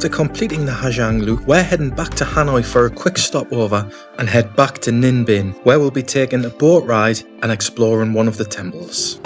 after completing the Ha Giang Loop, we're heading back to Hanoi for a quick stopover and head back to Ninh Binh, where we'll be taking a boat ride and exploring one of the temples.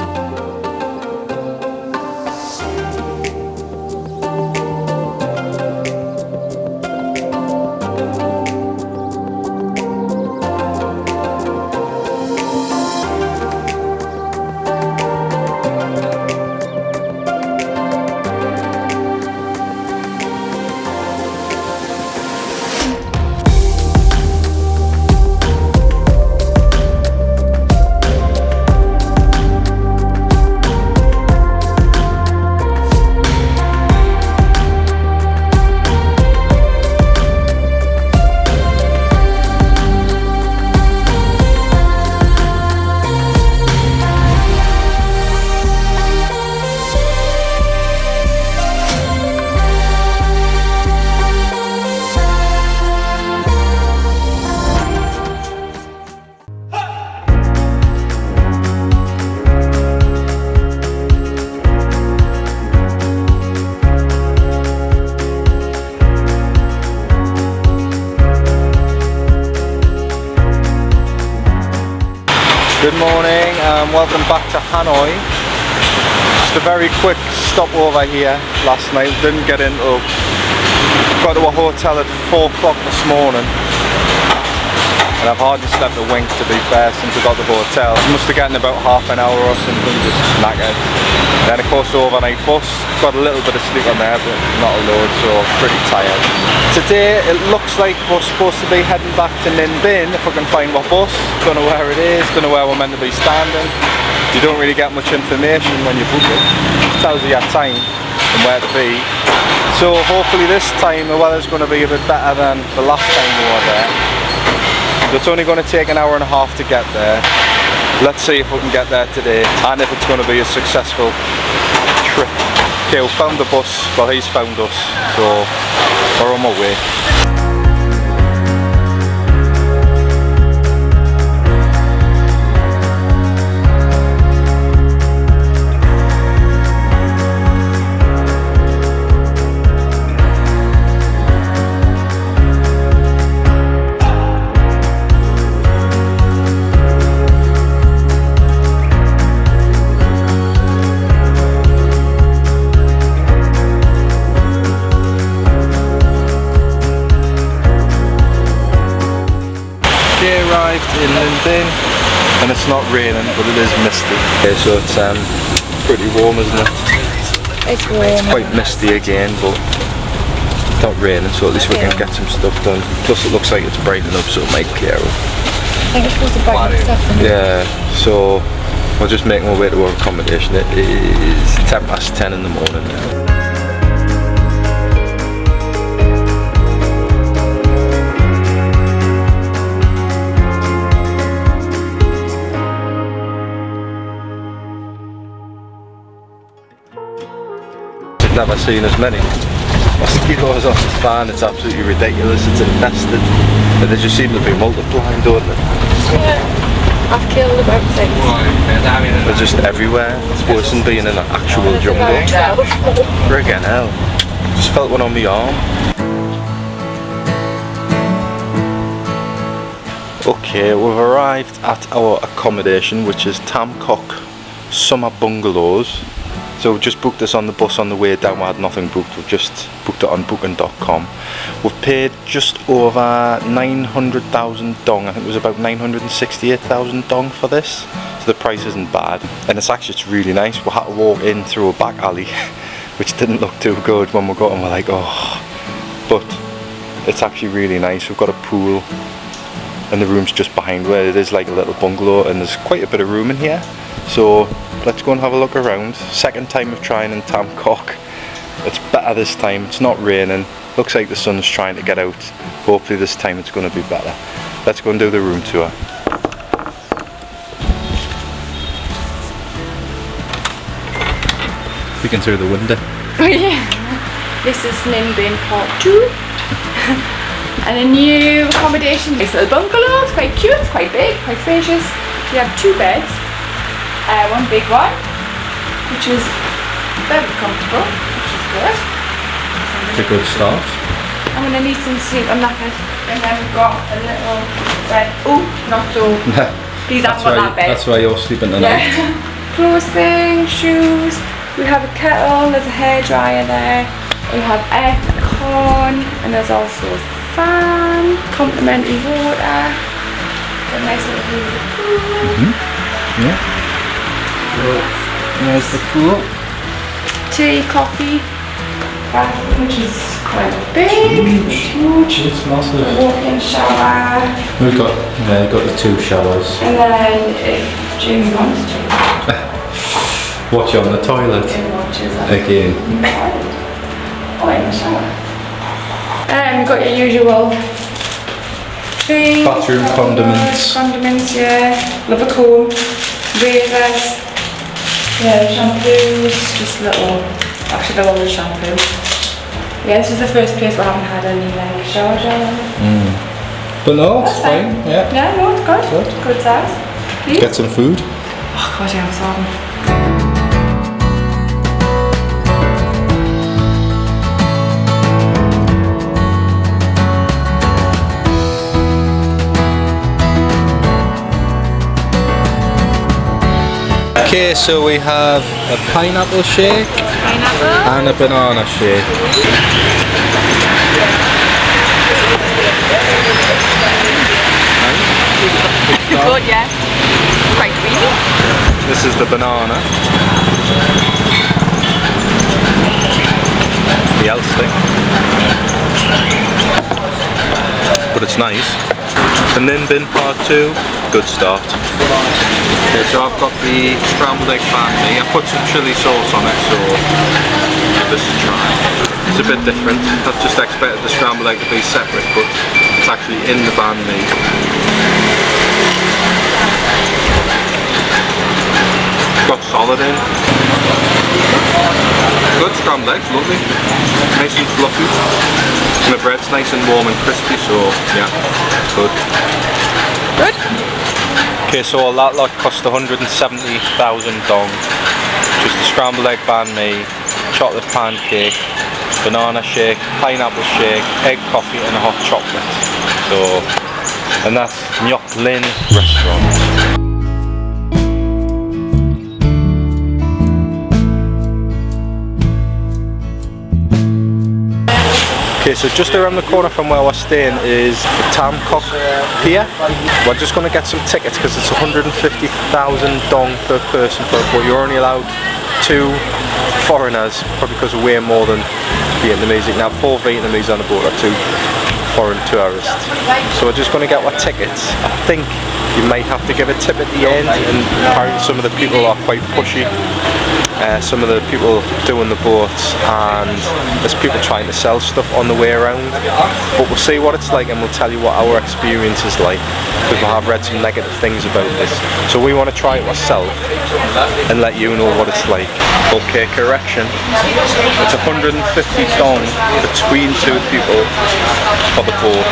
Good morning and welcome back to Hanoi. Just a very quick stopover here last night. Didn't get into, got to a hotel at 4 o'clock this morning. And I've hardly slept a wink, to be fair, since I got to the hotel. I must have gotten about half an hour or something, just knackered. Then of course the overnight bus, got a little bit of sleep on there but not a load, so pretty tired. Today it looks like we're supposed to be heading back to Ninh Binh if we can find what bus. Don't know where it is, don't know where we're meant to be standing. You don't really get much information when you book it. It just tells you your time and where to be. So hopefully this time the weather's going to be a bit better than the last time we were there. It's only going to take an hour and a half to get there. Let's see if we can get there today and if it's going to be a successful trip. Okay, we found the bus, well he's found us, so we're on my way. Arrived in Ninh Binh and it's not raining but it is misty. Okay, so it's pretty warm, isn't it? It's warm. It's quite misty again but it's not raining, so at least we can get some stuff done. Plus it looks like it's brightening up, so it might clear up. I think it's supposed to brighten up this afternoon. Yeah, so we're just making our way to our accommodation. It is 10:10 in the morning now. Never seen as many mosquitoes on this fan. It's absolutely ridiculous. It's infested and they just seem to be multiplying, don't they? Yeah, I've killed about 6. They're just everywhere. It's worse than being in an actual jungle. Friggin' hell. Just felt one on my arm. Okay, we've arrived at our accommodation, which is Tam Coc Summer Bungalows. So we just booked this on the bus on the way down. We had nothing booked, we've just booked it on booking.com. We've paid just over 900,000 dong. I think it was about 968,000 dong for this. So the price isn't bad. And it's actually, it's really nice. We had to walk in through a back alley, which didn't look too good when we got in. We're like, oh. But it's actually really nice. We've got a pool and the room's just behind where it is like a little bungalow, and there's quite a bit of room in here. So let's go and have a look around. Second time of trying in Tam Coc. It's better this time. It's not raining. Looks like the sun's trying to get out. Hopefully this time it's going to be better. Let's go and do the room tour. Peeking through the window. Oh yeah. This is Ninh Binh Part 2. And a new accommodation. This little bungalow. It's quite cute, it's quite big, quite spacious. We have 2 beds. One big one, which is very comfortable, which is good. Some It's a good start. I'm gonna need some sleep. I'm knackered. And then we've got a little bed. Oh, not so. Please haven't got that bed. That's why you're sleeping tonight. Yeah. Clothing, shoes. We have a kettle. There's a hairdryer there. We have aircon, and there's also a fan. Complimentary water. A nice little view of the pool. Yeah. There's the pool. Tea, coffee. Bathroom, which is quite big. Huge. It's massive. Walk-in shower. We've got the 2 showers. And then if Jamie wants to, Watch you on the toilet Jamie watches that. again. Oh, in the shower. And we've got your usual thing. Bathroom condiments. Condiments, yeah. Love a comb. Razors. Yeah, shampoos. Just little. Actually, they're all the shampoo. Yeah, this is the first place where I haven't had any like shower gel. But no, it's fine. Yeah. Yeah, no, it's good. Good size. Please. Get some food. Oh god, yeah, I'm starving. Okay, so we have a pineapple shake and a banana shake. Good, yeah. Quite creamy. This is the banana. The else thing. But it's nice. So Ninh Binh part 2, good start. Okay, so I've got the scrambled egg banh mi. I put some chilli sauce on it, so give this a try. It's a bit different. I've just expected the scrambled egg to be separate, but it's actually in the banh mi. Got solid in. Good scrambled eggs, lovely. Nice and fluffy. And the bread's nice and warm and crispy, so yeah, it's good. Good. Okay, so all that lot cost 170,000 dong. Just a scrambled egg banh mi, chocolate pancake, banana shake, pineapple shake, egg coffee and a hot chocolate. So, and that's Ngoc Linh Restaurant. Okay, so just around the corner from where we're staying is the Tam Coc pier. We're just going to get some tickets because it's 150,000 dong per person for a boat. You're only allowed 2 foreigners, probably because we're way more than Vietnamese. You can have 4 Vietnamese on the boat or 2 foreign tourists. So we're just going to get our tickets. I think you might have to give a tip at the end, and apparently some of the people are quite pushy. Some of the people doing the boats, and there's people trying to sell stuff on the way around, but we'll see what it's like and we'll tell you what our experience is like, because we have read some negative things about this, so we want to try it ourselves and let you know what it's like. Okay, correction, it's 150 dong between 2 people for the boat,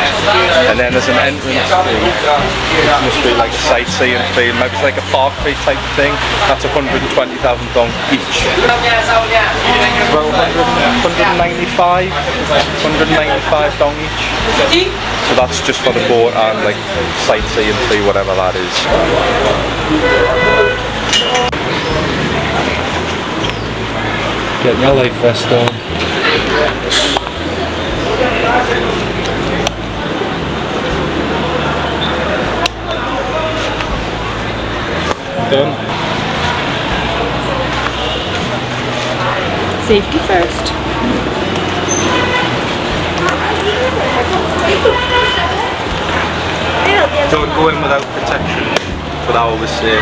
and then there's an entrance fee, which must be like a sightseeing fee, maybe it's like a park fee type thing. That's 120,000 dong each. About 195 dong each. So that's just for the boat and like sightseeing fee, whatever that is. Get your life vest on. Done. Safety first. Don't go in without protection, but I always say.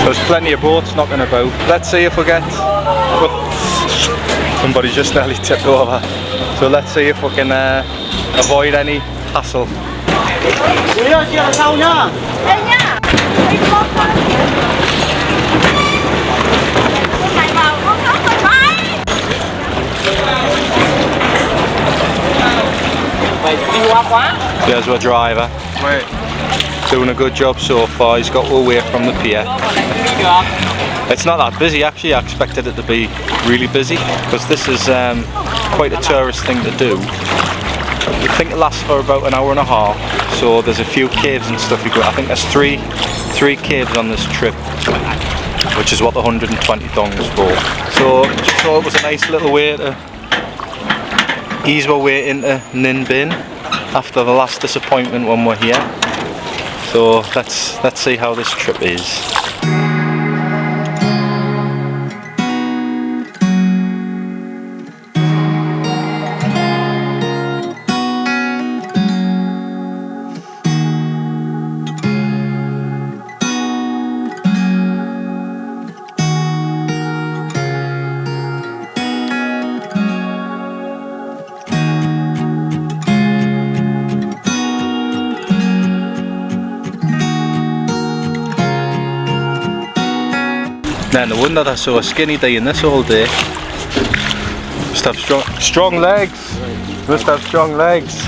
There's plenty of boats knocking about. Let's see if we get... Somebody's just nearly tipped over. So let's see if we can avoid any hassle. There's our driver. Wait. Doing a good job so far. He's got away from the pier. It's not that busy actually. I expected it to be really busy because this is quite a tourist thing to do. I think it lasts for about an hour and a half. So there's a few caves and stuff you go. I think there's three caves on this trip, which is what the 120 dong is for. So just thought it was a nice little way to ease our way into Ninh Binh after the last disappointment when we're here. So let's see how this trip is. Man, no wonder they're so skinny doing this all day. Must have strong legs. Must have strong legs.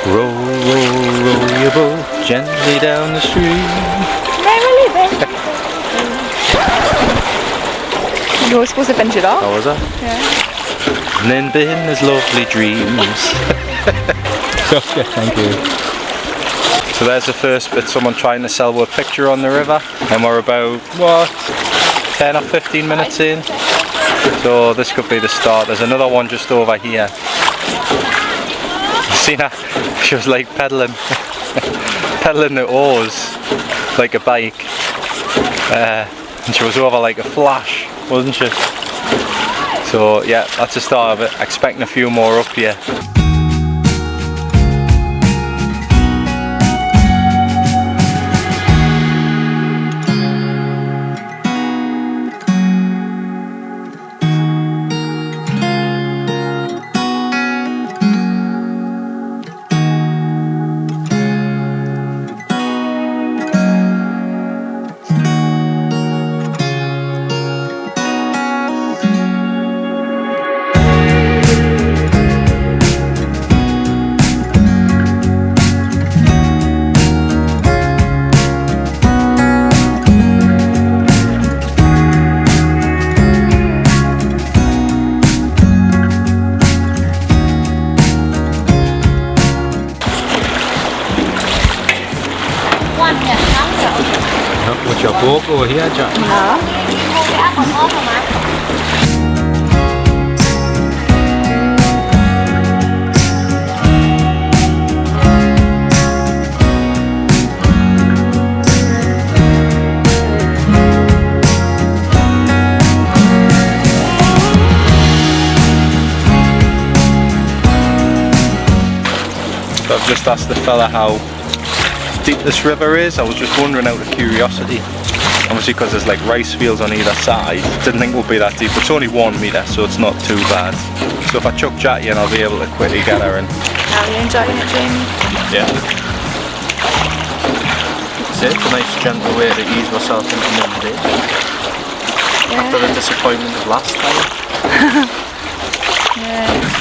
Roll, roll, roll your boat gently down the stream. You were supposed to finish it off. How was that? Yeah. Ninh Binh is lovely dreams. Okay, thank you. So there's the first bit, someone trying to sell a picture on the river, and we're about, what, 10 or 15 minutes in? So this could be the start. There's another one just over here. You seen her? She was like pedaling the oars like a bike, and she was over like a flash, wasn't she? So yeah, that's the start of it. Expecting a few more up here. What's your boat over here, Jack? So I've just asked the fella how deep this river is. I was just wondering out of curiosity. Obviously because there's like rice fields on either side. Didn't think it would be that deep. It's only 1 metre, so it's not too bad. So if I chuck Jackie in, I'll be able to quickly get her in. Are you enjoying it, Jamie? Yeah. It's a nice gentle way to ease myself into Ninh Binh. Yeah. After the disappointment of last time. Yeah.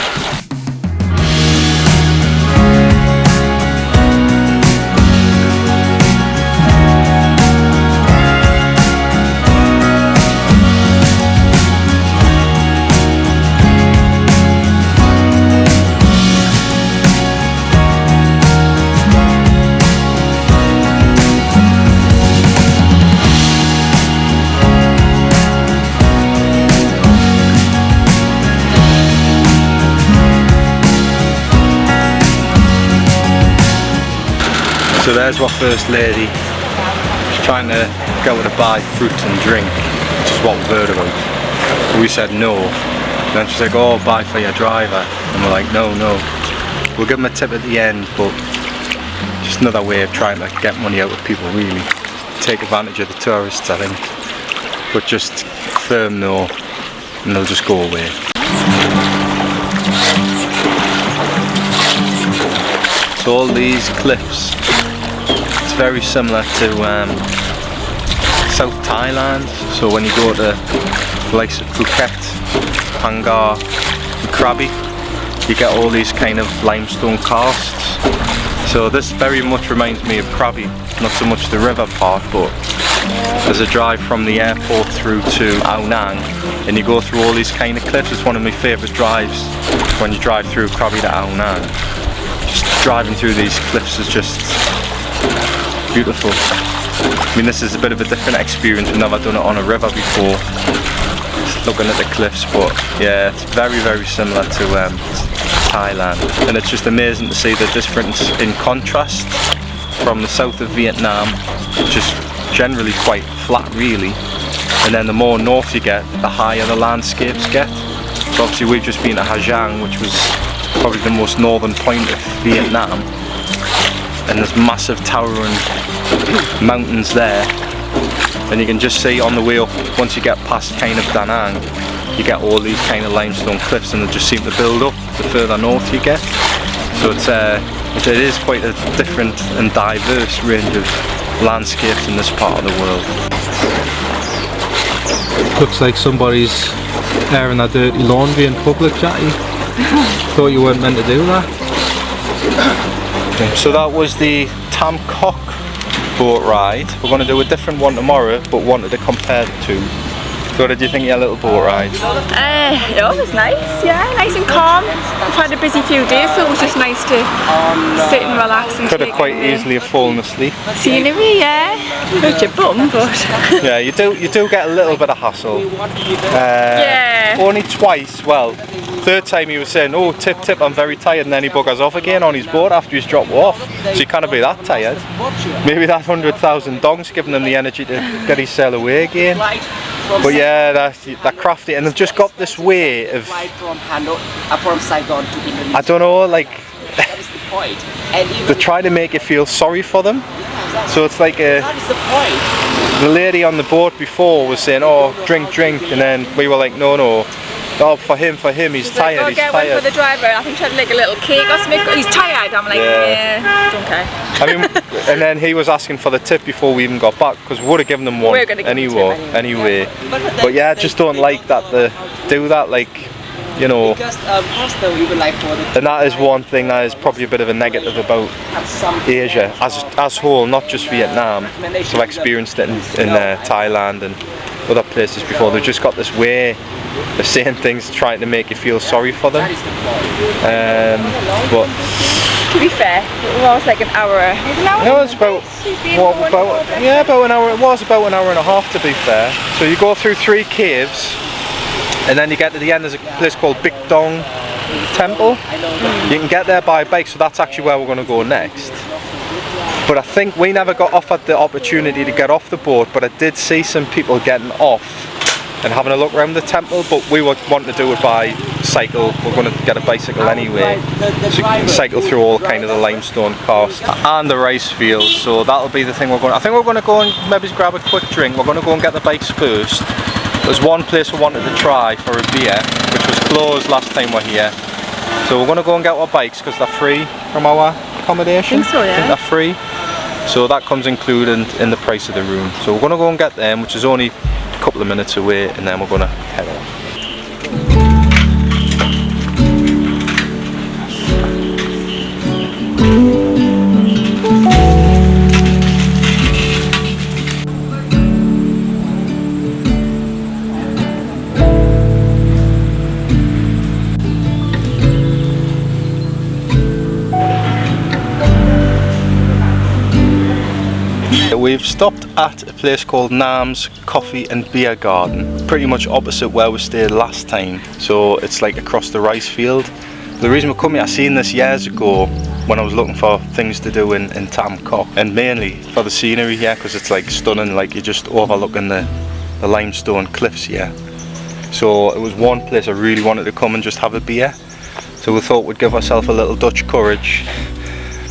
So there's our first lady. She's trying to go to buy fruit and drink, which is what we've heard about. We said no. And then she's like, oh, buy for your driver. And we're like, no. We'll give him a tip at the end, but just another way of trying to get money out of people, really. Take advantage of the tourists, I think. But just firm no, and they'll just go away. So all these cliffs, it's very similar to South Thailand. So when you go to the likes of Phuket, Pangar, and Krabi, you get all these kind of limestone karsts. So this very much reminds me of Krabi, not so much the river part, but there's a drive from the airport through to Ao Nang, and you go through all these kind of cliffs. It's one of my favourite drives when you drive through Krabi to Ao Nang. Just driving through these cliffs is just beautiful. I mean, this is a bit of a different experience. We've never done it on a river before, just looking at the cliffs, but yeah, it's very, very similar to Thailand, and it's just amazing to see the difference in contrast from the south of Vietnam, which is generally quite flat really, and then the more north you get, the higher the landscapes get. So obviously we've just been to Ha Giang, which was probably the most northern point of Vietnam, and there's massive towering mountains there, and you can just see on the way up, once you get past kind of Da Nang, you get all these kind of limestone cliffs, and they just seem to build up the further north you get. So it is quite a different and diverse range of landscapes in this part of the world. Looks like somebody's airing their dirty laundry in public, Jackie. Thought you weren't meant to do that. So that was the Tam Coc Boat Ride. We're going to do a different one tomorrow, but wanted to compare the two. So what did you think of your little boat ride? Yeah, it was nice, yeah, nice and calm. We've had a busy few days, so it was just nice to sit and relax and Could have quite easily have fallen asleep. Scenery, yeah. Hurt your bum, but yeah, you do get a little bit of hassle. yeah. Only twice, well, third time he was saying, oh, tip, I'm very tired, and then he buggers off again on his boat after he's dropped off. So you can't be that tired. Maybe that 100,000 dong's giving him the energy to get his sail away again. But yeah, they're crafty, and they've just got this way of, I don't know, like, they try to make you feel sorry for them. So it's like the lady on the boat before was saying, oh, drink, and then we were like, no, oh, for him, he's tired, he's get tired. one for the driver. I think he tried like a little cake or something. He's tired. I'm like, yeah, don't care. I mean, and then he was asking for the tip before we even got back, because we would have given them one anyway. But yeah, I just don't like that they do that, like, you know. And that is one thing that is probably a bit of a negative about Asia as whole, not just Vietnam. So I've experienced it in Thailand and other places before. They've just got this way of saying things, trying to make you feel sorry for them. But to be fair, it was like an hour. Was an hour? no, it's about an hour. It was about an hour and a half, to be fair. So you go through 3 caves, and then you get to the end. There's a place called Bich Dong Temple. You can get there by bike, so that's actually where we're going to go next. But I think we never got offered the opportunity to get off the boat, but I did see some people getting off and having a look around the temple, but we were wanting to do it by cycle. We're going to get a bicycle anyway, so you can cycle through all kind of the limestone karst and the rice fields. So that'll be the thing we're going to, I think we're going to go and maybe grab a quick drink. We're going to go and get the bikes first. There's one place we wanted to try for a beer, which was closed last time we're here. So we're going to go and get our bikes because they're free from our accommodation. I think so, yeah. I think they're free. So that comes included in the price of the room. So we're going to go and get them, which is only a couple of minutes away, and then we're going to head off. We've stopped at a place called Nam's Coffee and Beer Garden, pretty much opposite where we stayed last time. So it's like across the rice field. The reason we're coming, I seen this years ago when I was looking for things to do in Tam Coc, and mainly for the scenery here, because it's like stunning, like you're just overlooking the limestone cliffs here. So it was one place I really wanted to come and just have a beer. So we thought we'd give ourselves a little Dutch courage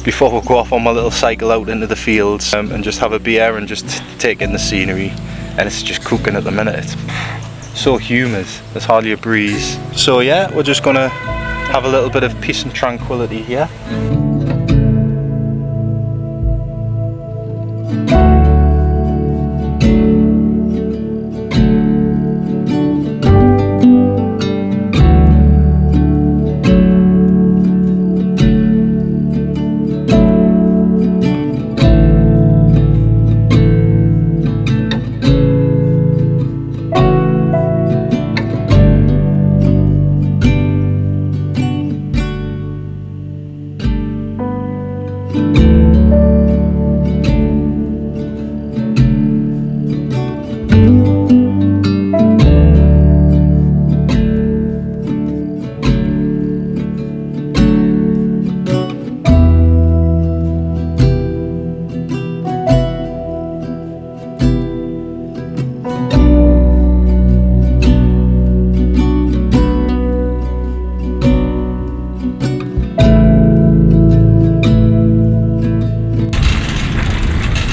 before we go off on my little cycle out into the fields and just have a beer and just take in the scenery. And it's just cooking at the minute. It's so humid, there's hardly a breeze. So yeah, we're just gonna have a little bit of peace and tranquility here.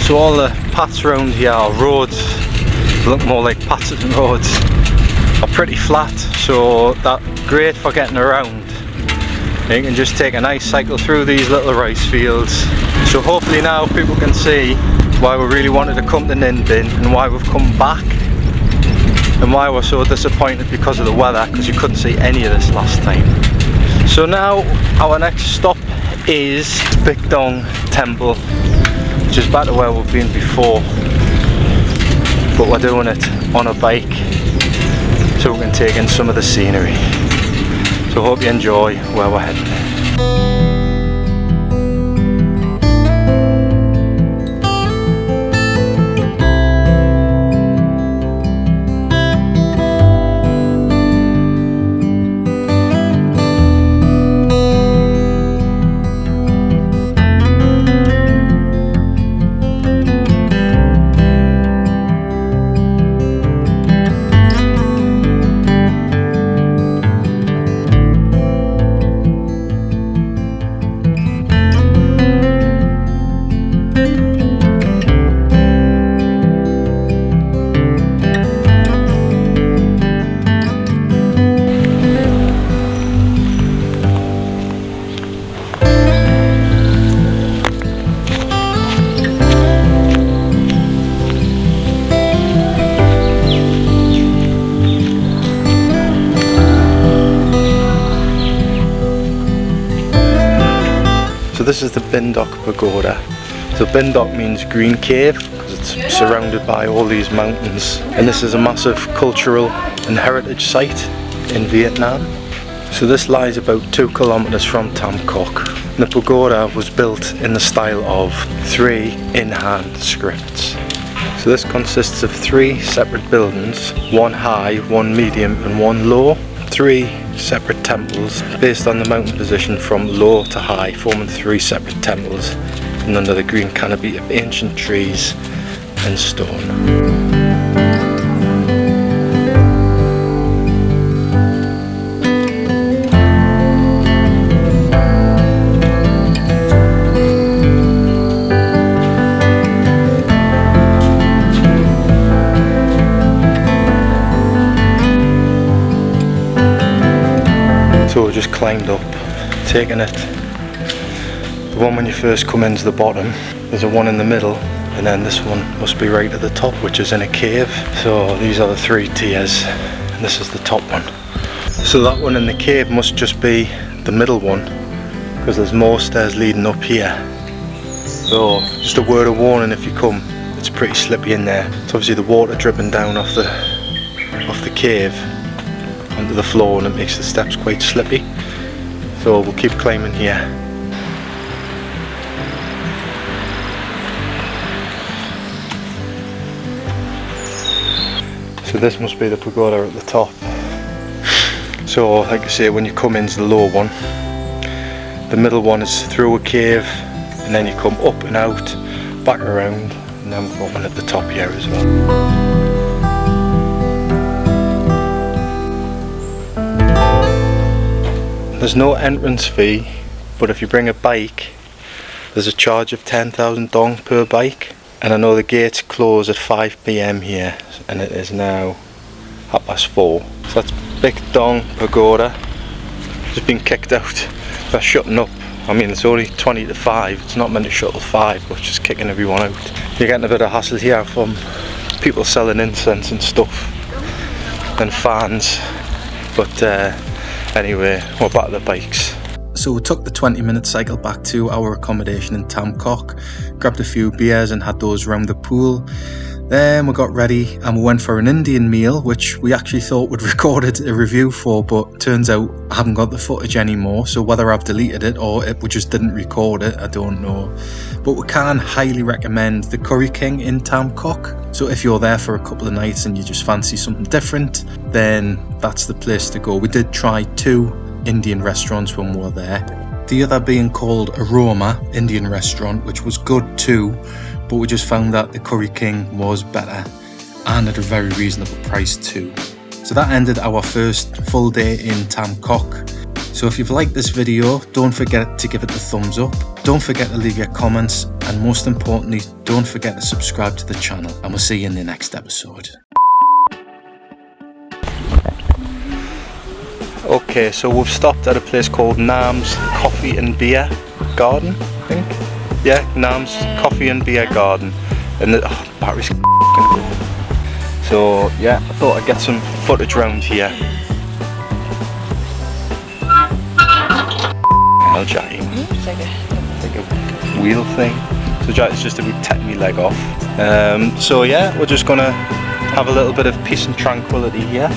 So all the paths around here are roads, look more like paths than roads, are pretty flat, so that's great for getting around. You can just take a nice cycle through these little rice fields. So hopefully now people can see why we really wanted to come to Ninh Binh and why we've come back and why we're so disappointed because of the weather, because you couldn't see any of this last time. So now our next stop is Bich Temple, which is back to where we've been before, but we're doing it on a bike so we can take in some of the scenery. So hope you enjoy where we're heading. This is the Ngoc Pagoda. So Ngoc means green cave because it's surrounded by all these mountains, and this is a massive cultural and heritage site in Vietnam. So this lies about 2 kilometers from Tam Coc. The pagoda was built in the style of 3 in-hand scripts. So this consists of 3 separate buildings, 1 high, 1 medium and 1 low. 3 separate temples based on the mountain position from low to high, forming 3 separate temples and under the green canopy of ancient trees and stone. So we just climbed up, taking it. The one when you first come into the bottom, there's a one in the middle, and then this one must be right at the top, which is in a cave. So these are the 3 tiers, and this is the top one. So that one in the cave must just be the middle one, because there's more stairs leading up here. So just a word of warning, if you come, it's pretty slippy in there. It's obviously the water dripping down off the cave onto the floor, and it makes the steps quite slippy. So we'll keep climbing here. So this must be the pagoda at the top. So like I say, when you come into the lower one, the middle one is through a cave, and then you come up and out, back around, and then we've got one at the top here as well. There's no entrance fee, but if you bring a bike, there's a charge of 10,000 dong per bike. And I know the gates close at 5 PM here, and it is now 4:30. So that's Bich Pagoda. Just been kicked out. They're shutting up. I mean, it's only 20 to 5. It's not meant to shut till 5, but just kicking everyone out. You're getting a bit of hassle here from people selling incense and stuff, and fans. But anyway, we're back to the bikes. So we took the 20-minute cycle back to our accommodation in Tam Coc, grabbed a few beers and had those round the pool. Then we got ready and we went for an Indian meal, which we actually thought we'd recorded a review for, but turns out I haven't got the footage anymore, so whether I've deleted it or we just didn't record it, I don't know. But we can highly recommend the Curry King in Tam Coc. So if you're there for a couple of nights and you just fancy something different, then that's the place to go. We did try 2 Indian restaurants when we were there. The other being called Aroma Indian Restaurant, which was good too, but we just found that the Curry King was better and at a very reasonable price too. So that ended our first full day in Tam Coc. So if you've liked this video, don't forget to give it the thumbs up. Don't forget to leave your comments, and most importantly, don't forget to subscribe to the channel, and we'll see you in the next episode. Okay, so we've stopped at a place called Nam's Coffee and Beer Garden, I think. Yeah, Nam's Coffee and Beer Garden. And the battery's cool. So yeah, I thought I'd get some footage around here. Hell, Jackie. It's like a wheel thing. So Jackie's just to be taking my leg off. So yeah, we're just gonna have a little bit of peace and tranquility here,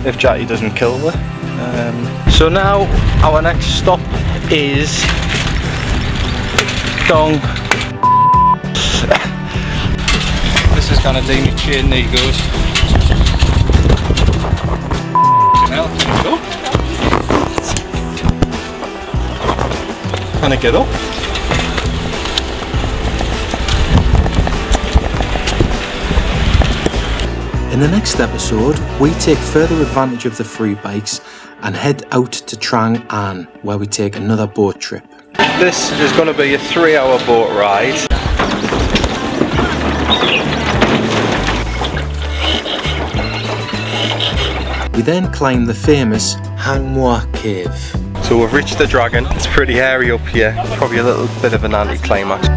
if Jackie doesn't kill her. So now our next stop is Dong. This is gonna do me chain knee goes. Can I get up? In the next episode, we take further advantage of the free bikes and head out to Trang An, where we take another boat trip. This is going to be a 3-hour boat ride. We then climb the famous Hang Mua Cave. So we've reached the dragon. It's pretty hairy up here. Probably a little bit of an anticlimax.